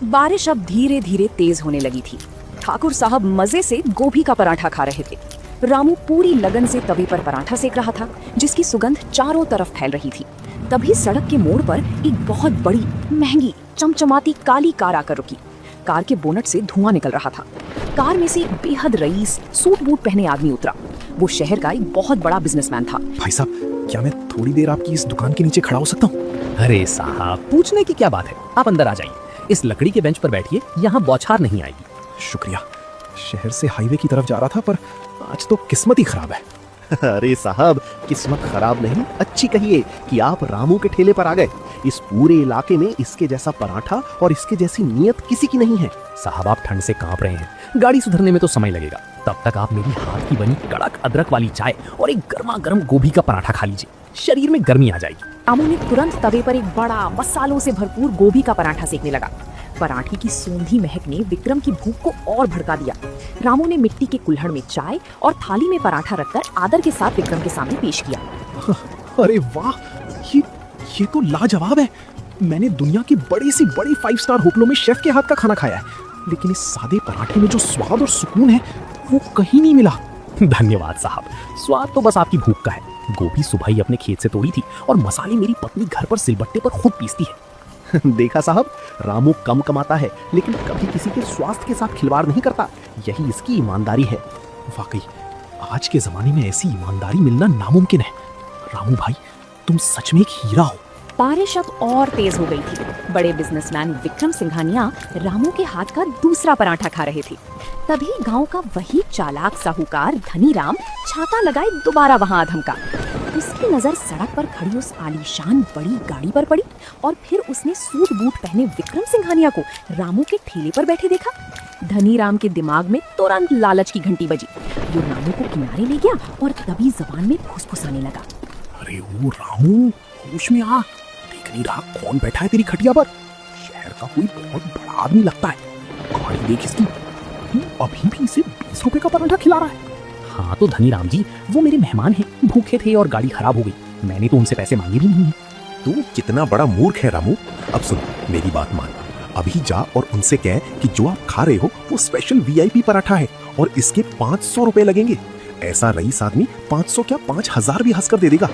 बारिश अब धीरे धीरे तेज होने लगी थी। ठाकुर साहब मजे से गोभी का पराठा खा रहे थे। रामू पूरी लगन से तवे पर पराठा सेक रहा था, जिसकी सुगंध चारों तरफ फैल रही थी। तभी सड़क के मोड़ पर एक बहुत बड़ी, महंगी, चमचमाती काली कार आकर रुकी। कार के बोनट से धुआं निकल रहा था। कार में से एक बेहद रईस, सूट बूट पहने आदमी उतरा। वो शहर का एक बहुत बड़ा बिजनेसमैन था। भाई साहब, क्या मैं थोड़ी देर आपकी इस दुकान के नीचे खड़ा हो सकता हूँ? अरे साहब, पूछने की क्या बात है, आप अंदर आ जाइए। इस लकड़ी के बेंच पर बैठिए, यहाँ बौछार नहीं आएगी। शुक्रिया। शहर से हाईवे की तरफ जा रहा था, पर आज तो किस्मत ही खराब है। अरे साहब, किस्मत खराब नहीं, अच्छी कहिए कि आप रामू के ठेले पर आ गए। इस पूरे इलाके में इसके जैसा पराठा और इसके जैसी नीयत किसी की नहीं है। साहब, आप ठंड से कांप रहे हैं, गाड़ी सुधरने में तो समय लगेगा। तब तक आप मेरी हाथ की बनी कड़क अदरक वाली चाय और एक गर्मा गर्म गोभी का पराठा खा लीजिए, शरीर में गर्मी आ जाएगी। रामू ने तुरंत तवे पर एक बड़ा, मसालों से भरपूर गोभी का पराठा सेकने लगा। पराठे की सूंधी महक ने विक्रम की भूख को और भड़का दिया। रामू ने मिट्टी के कुल्हड़ में चाय और थाली में पराठा रखकर आदर के साथ विक्रम के सामने पेश किया। अरे वाह, ये तो लाजवाब है। मैंने दुनिया की बड़ी सी बड़ी 5 स्टार होटलों में शेफ के हाथ का खाना खाया है, लेकिन इस सादे पराठे में जो स्वाद और सुकून है, वो कहीं नहीं मिला। धन्यवाद साहब, स्वाद तो बस आपकी भूख का है। गोभी सुबह ही अपने खेत से तोड़ी थी और मसाले मेरी पत्नी घर पर सिलबट्टे पर खुद पीसती है। देखा साहब, रामू कम कमाता है, लेकिन कभी किसी के स्वास्थ्य के साथ खिलवाड़ नहीं करता। यही इसकी ईमानदारी है। वाकई आज के जमाने में ऐसी ईमानदारी मिलना नामुमकिन है। रामू भाई, तुम सच में एक हीरा हो। बारिश अब और तेज हो गई थी। बड़े बिजनेसमैन विक्रम सिंघानिया रामू के हाथ का दूसरा पराठा खा रहे थे। तभी गांव का वही चालाक साहूकार धनीराम छाता लगाए दोबारा वहां धमका। उसकी नजर सड़क पर खड़ी उस आलीशान बड़ी गाड़ी पर पड़ी और फिर उसने सूट बूट पहने विक्रम सिंघानिया को रामू के ठेले पर बैठे देखा। धनीराम के दिमाग में तुरंत लालच की घंटी बजी। वो रामू को किनारे ले गया और तभी जबान में फुसफुसाने लगा। अरे वो रामू, होश में आ। देख नहीं रहा कौन बैठा है तेरी खटिया पर? शहर का कोई बहुत बड़ा आदमी लगता है। गाड़ी देख इसकी, अभी भी इसे 20 रुपए का पराठा खिला रहा है। हाँ तो धनीराम जी, वो मेरे मेहमान हैं, भूखे थे और गाड़ी खराब हो गई। मैंने तो उनसे पैसे मांगे भी नहीं है। तू कितना बड़ा मूर्ख है रामू। अब सुन, मेरी बात मान। अभी जा और उनसे कह कि जो आप खा रहे हो वो स्पेशल वीआईपी पराठा है और इसके 500 रुपए लगेंगे। ऐसा रईस आदमी 500 क्या 5000 भी हंसकर दे देगा।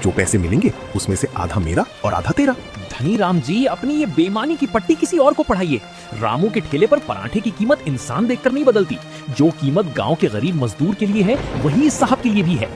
जो पैसे मिलेंगे उसमें से आधा मेरा और आधा तेरा। धनीराम जी, अपनी ये बेईमानी की पट्टी किसी और को पढ़ाइए। रामू के ठेले पर पराठे की कीमत इंसान देखकर नहीं बदलती। जो कीमत गांव के गरीब मजदूर के लिए है, वही इस साहब के लिए भी है।